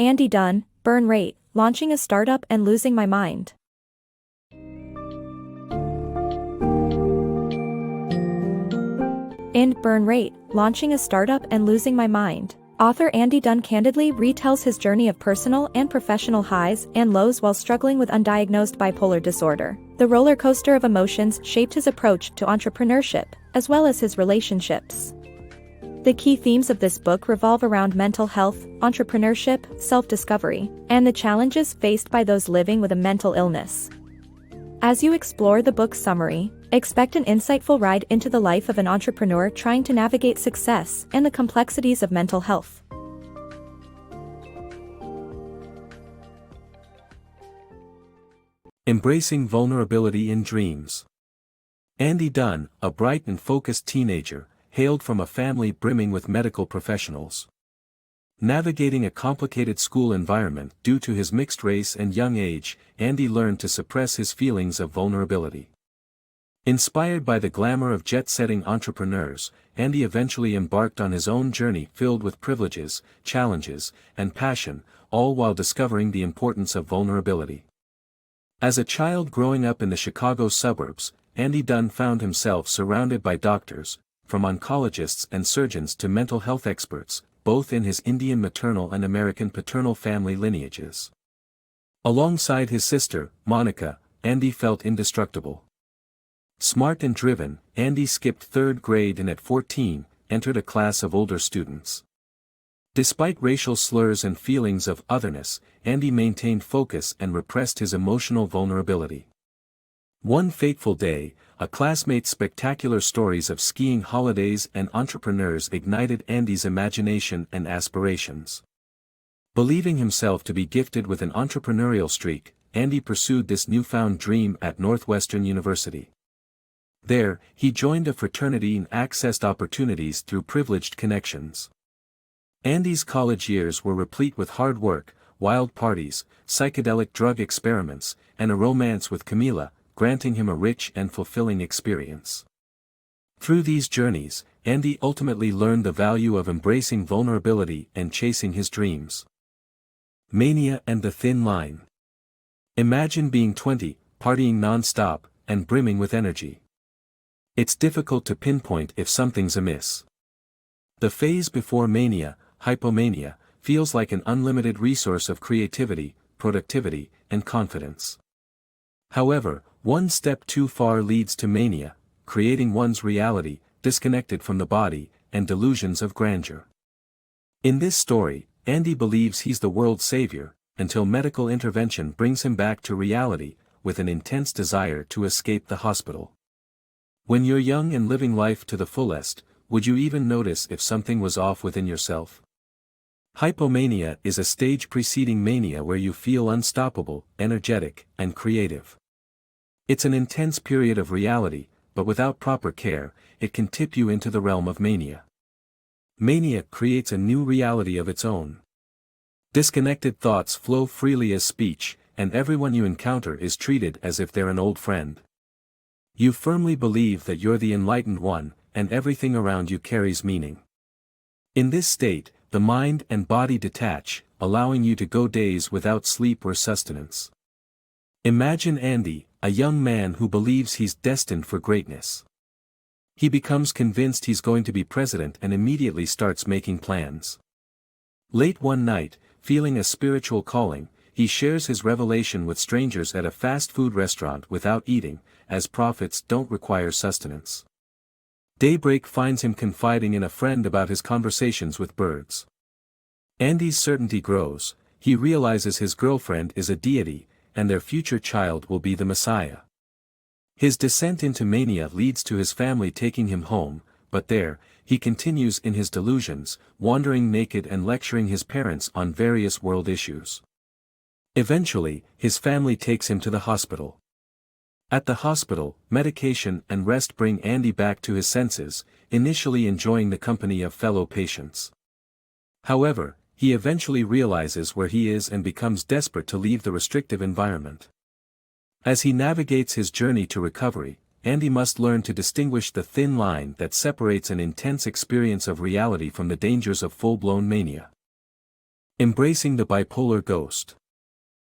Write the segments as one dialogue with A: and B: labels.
A: Andy Dunn, Burn Rate, Launching a Startup and Losing My Mind. In Burn Rate, Launching a Startup and Losing My Mind, author Andy Dunn candidly retells his journey of personal and professional highs and lows while struggling with undiagnosed bipolar disorder. The roller coaster of emotions shaped his approach to entrepreneurship, as well as his relationships. The key themes of this book revolve around mental health, entrepreneurship, self-discovery, and the challenges faced by those living with a mental illness. As you explore the book's summary, expect an insightful ride into the life of an entrepreneur trying to navigate success and the complexities of mental health.
B: Embracing vulnerability in dreams. Andy Dunn, a bright and focused teenager, hailed from a family brimming with medical professionals. Navigating a complicated school environment due to his mixed race and young age, Andy learned to suppress his feelings of vulnerability. Inspired by the glamour of jet-setting entrepreneurs, Andy eventually embarked on his own journey filled with privileges, challenges, and passion, all while discovering the importance of vulnerability. As a child growing up in the Chicago suburbs, Andy Dunn found himself surrounded by doctors, from oncologists and surgeons to mental health experts, both in his Indian maternal and American paternal family lineages. Alongside his sister, Monica, Andy felt indestructible. Smart and driven, Andy skipped third grade and at 14, entered a class of older students. Despite racial slurs and feelings of otherness, Andy maintained focus and repressed his emotional vulnerability. One fateful day, a classmate's spectacular stories of skiing holidays and entrepreneurs ignited Andy's imagination and aspirations. Believing himself to be gifted with an entrepreneurial streak, Andy pursued this newfound dream at Northwestern University. There, he joined a fraternity and accessed opportunities through privileged connections. Andy's college years were replete with hard work, wild parties, psychedelic drug experiments, and a romance with Camila, granting him a rich and fulfilling experience. Through these journeys, Andy ultimately learned the value of embracing vulnerability and chasing his dreams. Mania and the Thin Line. Imagine being 20, partying non-stop, and brimming with energy. It's difficult to pinpoint if something's amiss. The phase before mania, hypomania, feels like an unlimited resource of creativity, productivity, and confidence. However, one step too far leads to mania, creating one's reality, disconnected from the body, and delusions of grandeur. In this story, Andy believes he's the world's savior, until medical intervention brings him back to reality, with an intense desire to escape the hospital. When you're young and living life to the fullest, would you even notice if something was off within yourself? Hypomania is a stage preceding mania where you feel unstoppable, energetic, and creative. It's an intense period of reality, but without proper care, it can tip you into the realm of mania. Mania creates a new reality of its own. Disconnected thoughts flow freely as speech, and everyone you encounter is treated as if they're an old friend. You firmly believe that you're the enlightened one, and everything around you carries meaning. In this state, the mind and body detach, allowing you to go days without sleep or sustenance. Imagine Andy, a young man who believes he's destined for greatness. He becomes convinced he's going to be president and immediately starts making plans. Late one night, feeling a spiritual calling, he shares his revelation with strangers at a fast food restaurant without eating, as prophets don't require sustenance. Daybreak finds him confiding in a friend about his conversations with birds. Andy's certainty grows. He realizes his girlfriend is a deity, and their future child will be the Messiah. His descent into mania leads to his family taking him home, but there, he continues in his delusions, wandering naked and lecturing his parents on various world issues. Eventually, his family takes him to the hospital. At the hospital, medication and rest bring Andy back to his senses, initially enjoying the company of fellow patients. However, he eventually realizes where he is and becomes desperate to leave the restrictive environment. As he navigates his journey to recovery, Andy must learn to distinguish the thin line that separates an intense experience of reality from the dangers of full-blown mania. Embracing the bipolar ghost.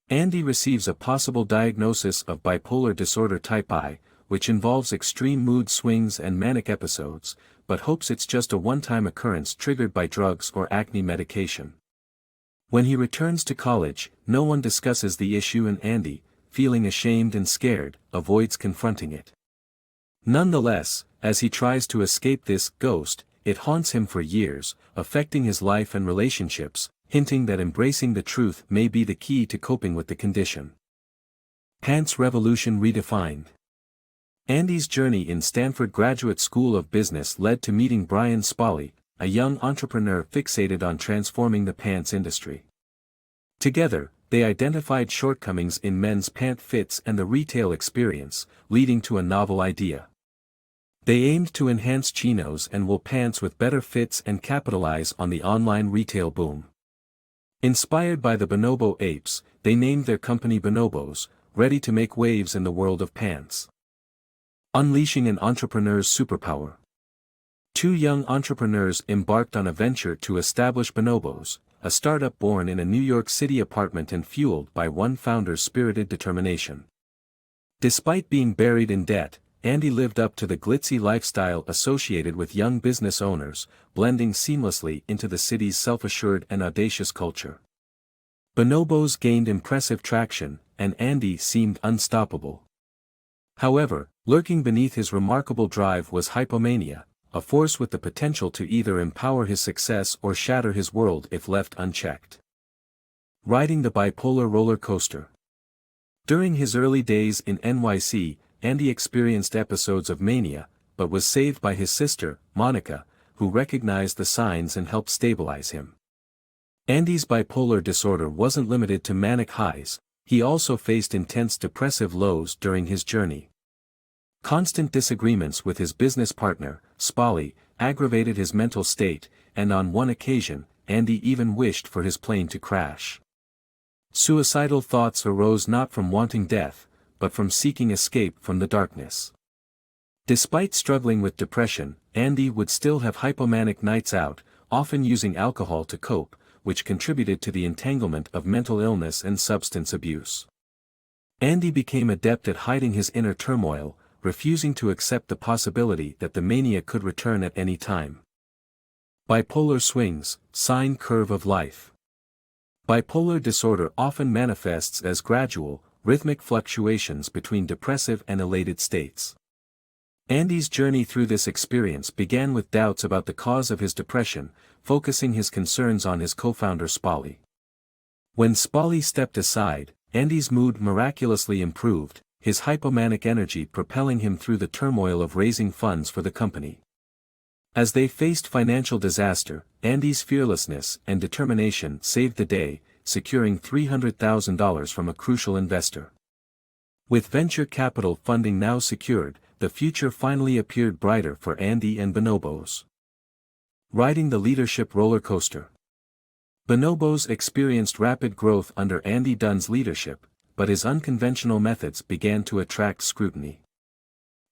B: Andy receives a possible diagnosis of bipolar disorder type I, which involves extreme mood swings and manic episodes, but hopes it's just a one-time occurrence triggered by drugs or acne medication. When he returns to college, no one discusses the issue and Andy, feeling ashamed and scared, avoids confronting it. Nonetheless, as he tries to escape this ghost, it haunts him for years, affecting his life and relationships, hinting that embracing the truth may be the key to coping with the condition. Pants Revolution Redefined. Andy's journey in Stanford Graduate School of Business led to meeting Brian Spalley, a young entrepreneur fixated on transforming the pants industry. Together, they identified shortcomings in men's pant fits and the retail experience, leading to a novel idea. They aimed to enhance chinos and wool pants with better fits and capitalize on the online retail boom. Inspired by the bonobo apes, they named their company Bonobos, ready to make waves in the world of pants. Unleashing an entrepreneur's superpower. Two young entrepreneurs embarked on a venture to establish Bonobos, a startup born in a New York City apartment and fueled by one founder's spirited determination. Despite being buried in debt, Andy lived up to the glitzy lifestyle associated with young business owners, blending seamlessly into the city's self-assured and audacious culture. Bonobos gained impressive traction, and Andy seemed unstoppable. However, lurking beneath his remarkable drive was hypomania, a force with the potential to either empower his success or shatter his world if left unchecked. Riding the bipolar roller coaster. During his early days in NYC, Andy experienced episodes of mania, but was saved by his sister, Monica, who recognized the signs and helped stabilize him. Andy's bipolar disorder wasn't limited to manic highs, he also faced intense depressive lows during his journey. Constant disagreements with his business partner, Spalley, aggravated his mental state, and on one occasion, Andy even wished for his plane to crash. Suicidal thoughts arose not from wanting death, but from seeking escape from the darkness. Despite struggling with depression, Andy would still have hypomanic nights out, often using alcohol to cope, which contributed to the entanglement of mental illness and substance abuse. Andy became adept at hiding his inner turmoil, refusing to accept the possibility that the mania could return at any time. Bipolar swings, sine curve of life. Bipolar disorder often manifests as gradual, rhythmic fluctuations between depressive and elated states. Andy's journey through this experience began with doubts about the cause of his depression, focusing his concerns on his co-founder Spalley. When Spalley stepped aside, Andy's mood miraculously improved, his hypomanic energy propelling him through the turmoil of raising funds for the company. As they faced financial disaster, Andy's fearlessness and determination saved the day, securing $300,000 from a crucial investor. With venture capital funding now secured, the future finally appeared brighter for Andy and Bonobos. Riding the leadership roller coaster. Bonobos experienced rapid growth under Andy Dunn's leadership, but his unconventional methods began to attract scrutiny.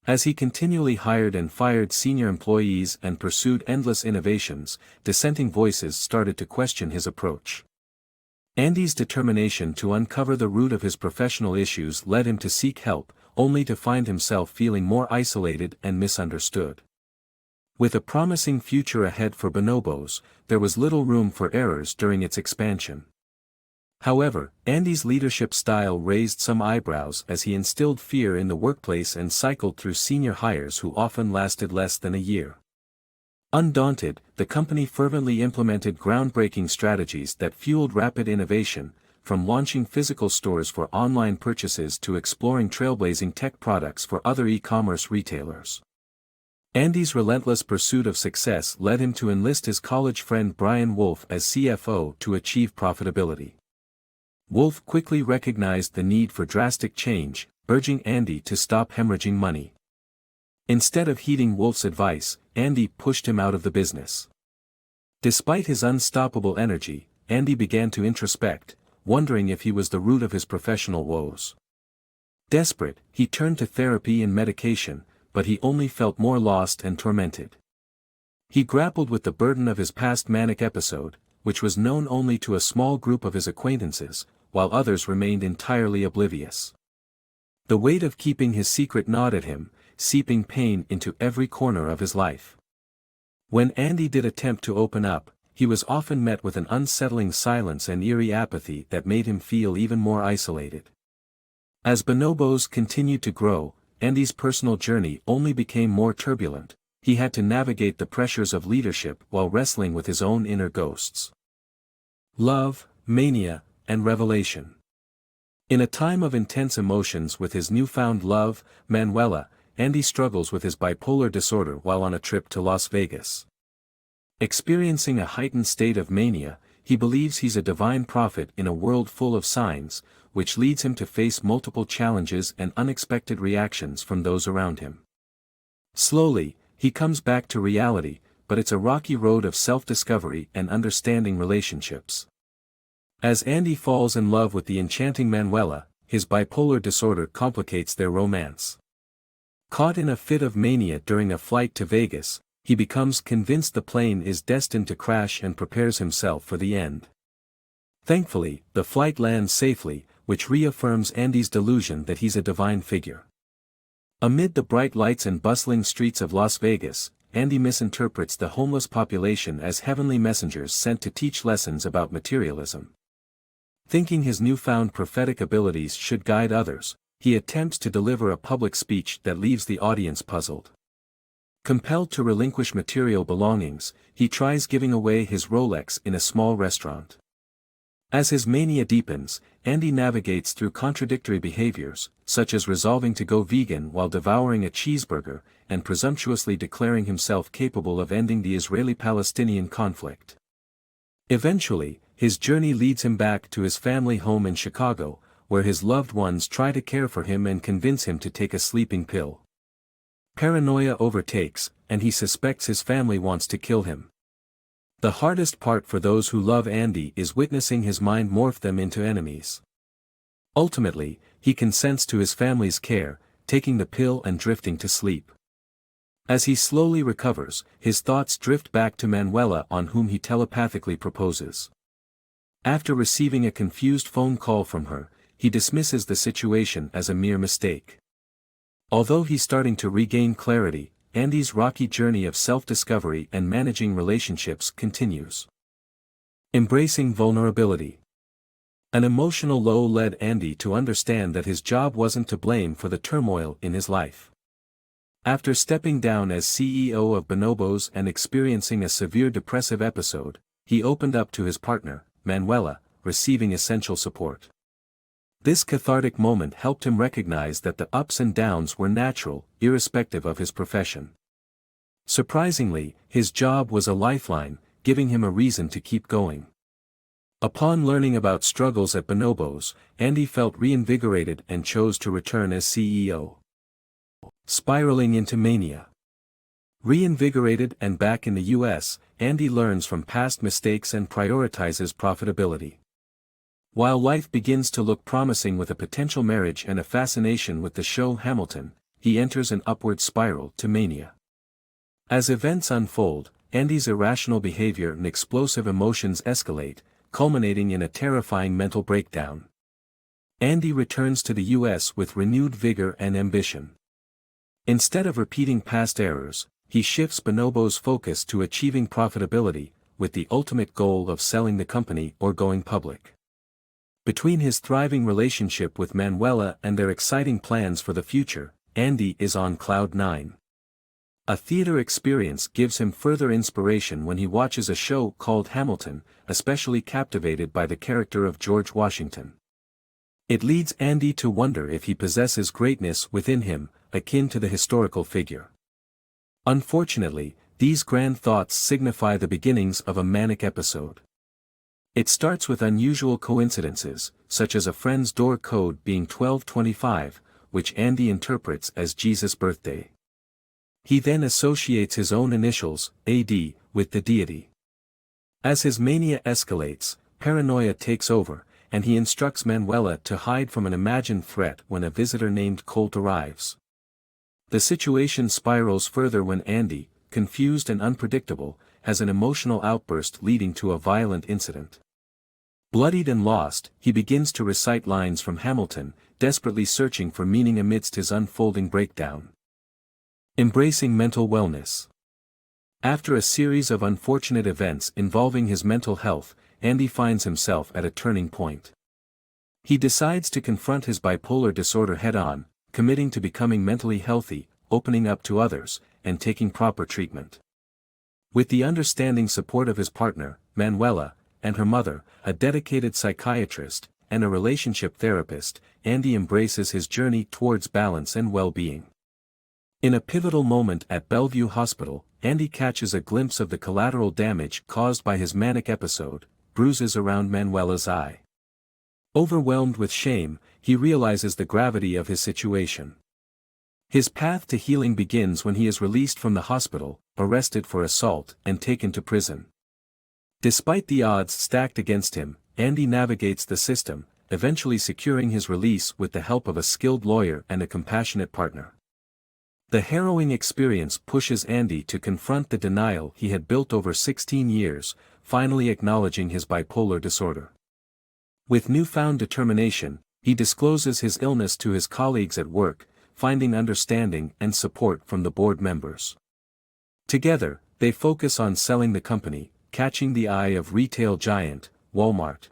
B: As he continually hired and fired senior employees and pursued endless innovations, dissenting voices started to question his approach. Andy's determination to uncover the root of his professional issues led him to seek help, only to find himself feeling more isolated and misunderstood. With a promising future ahead for Bonobos, there was little room for errors during its expansion. However, Andy's leadership style raised some eyebrows as he instilled fear in the workplace and cycled through senior hires who often lasted less than a year. Undaunted, the company fervently implemented groundbreaking strategies that fueled rapid innovation, from launching physical stores for online purchases to exploring trailblazing tech products for other e-commerce retailers. Andy's relentless pursuit of success led him to enlist his college friend Brian Wolf as CFO to achieve profitability. Wolf quickly recognized the need for drastic change, urging Andy to stop hemorrhaging money. Instead of heeding Wolf's advice, Andy pushed him out of the business. Despite his unstoppable energy, Andy began to introspect, wondering if he was the root of his professional woes. Desperate, he turned to therapy and medication, but he only felt more lost and tormented. He grappled with the burden of his past manic episode, which was known only to a small group of his acquaintances, while others remained entirely oblivious. The weight of keeping his secret gnawed at him, seeping pain into every corner of his life. When Andy did attempt to open up, he was often met with an unsettling silence and eerie apathy that made him feel even more isolated. As Bonobos continued to grow, Andy's personal journey only became more turbulent. He had to navigate the pressures of leadership while wrestling with his own inner ghosts. Love, mania, and revelation. In a time of intense emotions with his newfound love, Manuela, Andy struggles with his bipolar disorder while on a trip to Las Vegas. Experiencing a heightened state of mania, he believes he's a divine prophet in a world full of signs, which leads him to face multiple challenges and unexpected reactions from those around him. Slowly, he comes back to reality, but it's a rocky road of self-discovery and understanding relationships. As Andy falls in love with the enchanting Manuela, his bipolar disorder complicates their romance. Caught in a fit of mania during a flight to Vegas, he becomes convinced the plane is destined to crash and prepares himself for the end. Thankfully, the flight lands safely, which reaffirms Andy's delusion that he's a divine figure. Amid the bright lights and bustling streets of Las Vegas, Andy misinterprets the homeless population as heavenly messengers sent to teach lessons about materialism. Thinking his newfound prophetic abilities should guide others, he attempts to deliver a public speech that leaves the audience puzzled. Compelled to relinquish material belongings, he tries giving away his Rolex in a small restaurant. As his mania deepens, Andy navigates through contradictory behaviors, such as resolving to go vegan while devouring a cheeseburger, and presumptuously declaring himself capable of ending the Israeli-Palestinian conflict. Eventually, his journey leads him back to his family home in Chicago, where his loved ones try to care for him and convince him to take a sleeping pill. Paranoia overtakes, and he suspects his family wants to kill him. The hardest part for those who love Andy is witnessing his mind morph them into enemies. Ultimately, he consents to his family's care, taking the pill and drifting to sleep. As he slowly recovers, his thoughts drift back to Manuela, on whom he telepathically proposes. After receiving a confused phone call from her, he dismisses the situation as a mere mistake. Although he's starting to regain clarity, Andy's rocky journey of self-discovery and managing relationships continues. Embracing vulnerability. An emotional low led Andy to understand that his job wasn't to blame for the turmoil in his life. After stepping down as CEO of Bonobos and experiencing a severe depressive episode, he opened up to his partner, Manuela, receiving essential support. This cathartic moment helped him recognize that the ups and downs were natural, irrespective of his profession. Surprisingly, his job was a lifeline, giving him a reason to keep going. Upon learning about struggles at Bonobos, Andy felt reinvigorated and chose to return as CEO. Spiraling into mania. Reinvigorated and back in the US, Andy learns from past mistakes and prioritizes profitability. While life begins to look promising with a potential marriage and a fascination with the show Hamilton, he enters an upward spiral to mania. As events unfold, Andy's irrational behavior and explosive emotions escalate, culminating in a terrifying mental breakdown. Andy returns to the US with renewed vigor and ambition. Instead of repeating past errors, he shifts Bonobos' focus to achieving profitability, with the ultimate goal of selling the company or going public. Between his thriving relationship with Manuela and their exciting plans for the future, Andy is on cloud nine. A theater experience gives him further inspiration when he watches a show called Hamilton, especially captivated by the character of George Washington. It leads Andy to wonder if he possesses greatness within him, akin to the historical figure. Unfortunately, these grand thoughts signify the beginnings of a manic episode. It starts with unusual coincidences, such as a friend's door code being 1225, which Andy interprets as Jesus' birthday. He then associates his own initials, AD, with the deity. As his mania escalates, paranoia takes over, and he instructs Manuela to hide from an imagined threat when a visitor named Colt arrives. The situation spirals further when Andy, confused and unpredictable, has an emotional outburst leading to a violent incident. Bloodied and lost, he begins to recite lines from Hamilton, desperately searching for meaning amidst his unfolding breakdown. Embracing mental wellness. After a series of unfortunate events involving his mental health, Andy finds himself at a turning point. He decides to confront his bipolar disorder head-on, committing to becoming mentally healthy, opening up to others, and taking proper treatment. With the understanding support of his partner, Manuela, and her mother, a dedicated psychiatrist, and a relationship therapist, Andy embraces his journey towards balance and well-being. In a pivotal moment at Bellevue Hospital, Andy catches a glimpse of the collateral damage caused by his manic episode, bruises around Manuela's eye. Overwhelmed with shame, he realizes the gravity of his situation. His path to healing begins when he is released from the hospital, arrested for assault, and taken to prison. Despite the odds stacked against him, Andy navigates the system, eventually securing his release with the help of a skilled lawyer and a compassionate partner. The harrowing experience pushes Andy to confront the denial he had built over 16 years, finally acknowledging his bipolar disorder. With newfound determination, he discloses his illness to his colleagues at work, finding understanding and support from the board members. Together, they focus on selling the company, catching the eye of retail giant, Walmart.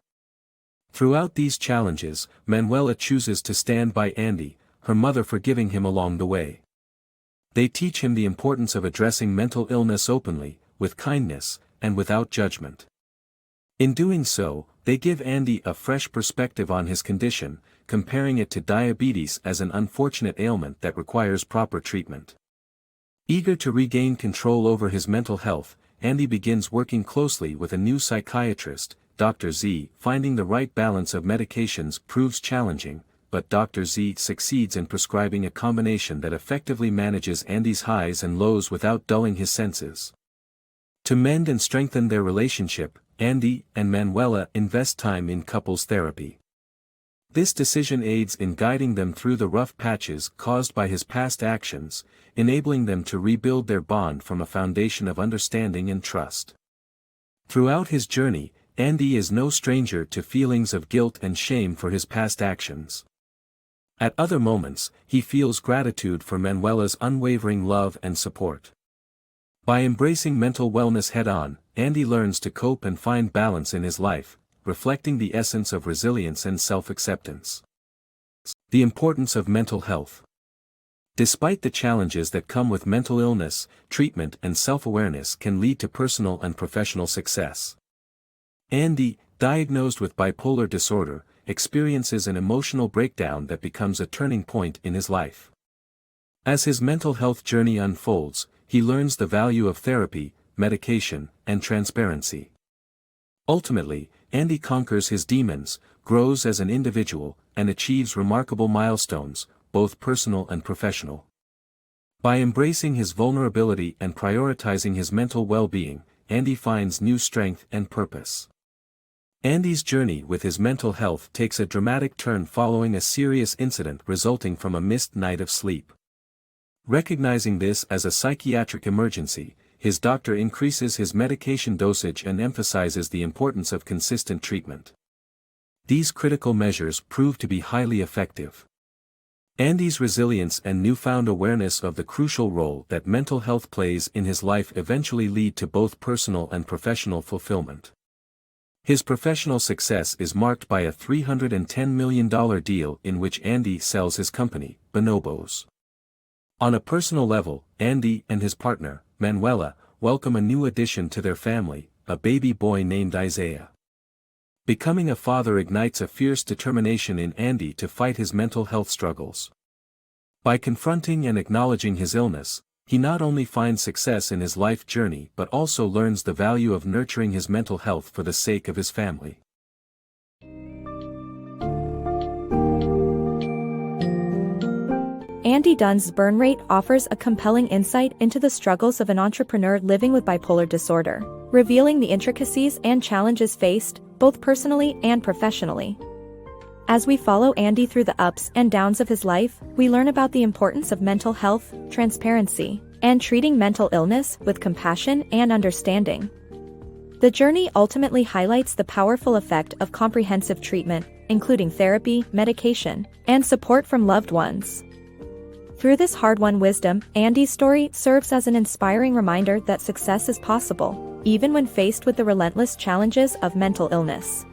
B: Throughout these challenges, Manuela chooses to stand by Andy, her mother forgiving him along the way. They teach him the importance of addressing mental illness openly, with kindness, and without judgment. In doing so, they give Andy a fresh perspective on his condition, comparing it to diabetes as an unfortunate ailment that requires proper treatment. Eager to regain control over his mental health, Andy begins working closely with a new psychiatrist, Dr. Z. Finding the right balance of medications proves challenging, but Dr. Z succeeds in prescribing a combination that effectively manages Andy's highs and lows without dulling his senses. To mend and strengthen their relationship, Andy and Manuela invest time in couples therapy. This decision aids in guiding them through the rough patches caused by his past actions, enabling them to rebuild their bond from a foundation of understanding and trust. Throughout his journey, Andy is no stranger to feelings of guilt and shame for his past actions. At other moments, he feels gratitude for Manuela's unwavering love and support. By embracing mental wellness head-on, Andy learns to cope and find balance in his life, reflecting the essence of resilience and self-acceptance. The importance of mental health. Despite the challenges that come with mental illness, treatment and self-awareness can lead to personal and professional success. Andy, diagnosed with bipolar disorder, experiences an emotional breakdown that becomes a turning point in his life. As his mental health journey unfolds, he learns the value of therapy, medication, and transparency. Ultimately, Andy conquers his demons, grows as an individual, and achieves remarkable milestones, both personal and professional. By embracing his vulnerability and prioritizing his mental well-being, Andy finds new strength and purpose. Andy's journey with his mental health takes a dramatic turn following a serious incident resulting from a missed night of sleep. Recognizing this as a psychiatric emergency, his doctor increases his medication dosage and emphasizes the importance of consistent treatment. These critical measures prove to be highly effective. Andy's resilience and newfound awareness of the crucial role that mental health plays in his life eventually lead to both personal and professional fulfillment. His professional success is marked by a $310 million deal in which Andy sells his company, Bonobos. On a personal level, Andy and his partner, Manuela, welcome a new addition to their family, a baby boy named Isaiah. Becoming a father ignites a fierce determination in Andy to fight his mental health struggles. By confronting and acknowledging his illness, he not only finds success in his life journey but also learns the value of nurturing his mental health for the sake of his family.
A: Andy Dunn's Burn Rate offers a compelling insight into the struggles of an entrepreneur living with bipolar disorder, revealing the intricacies and challenges faced, both personally and professionally. As we follow Andy through the ups and downs of his life, we learn about the importance of mental health, transparency, and treating mental illness with compassion and understanding. The journey ultimately highlights the powerful effect of comprehensive treatment, including therapy, medication, and support from loved ones. Through this hard-won wisdom, Andy's story serves as an inspiring reminder that success is possible, even when faced with the relentless challenges of mental illness.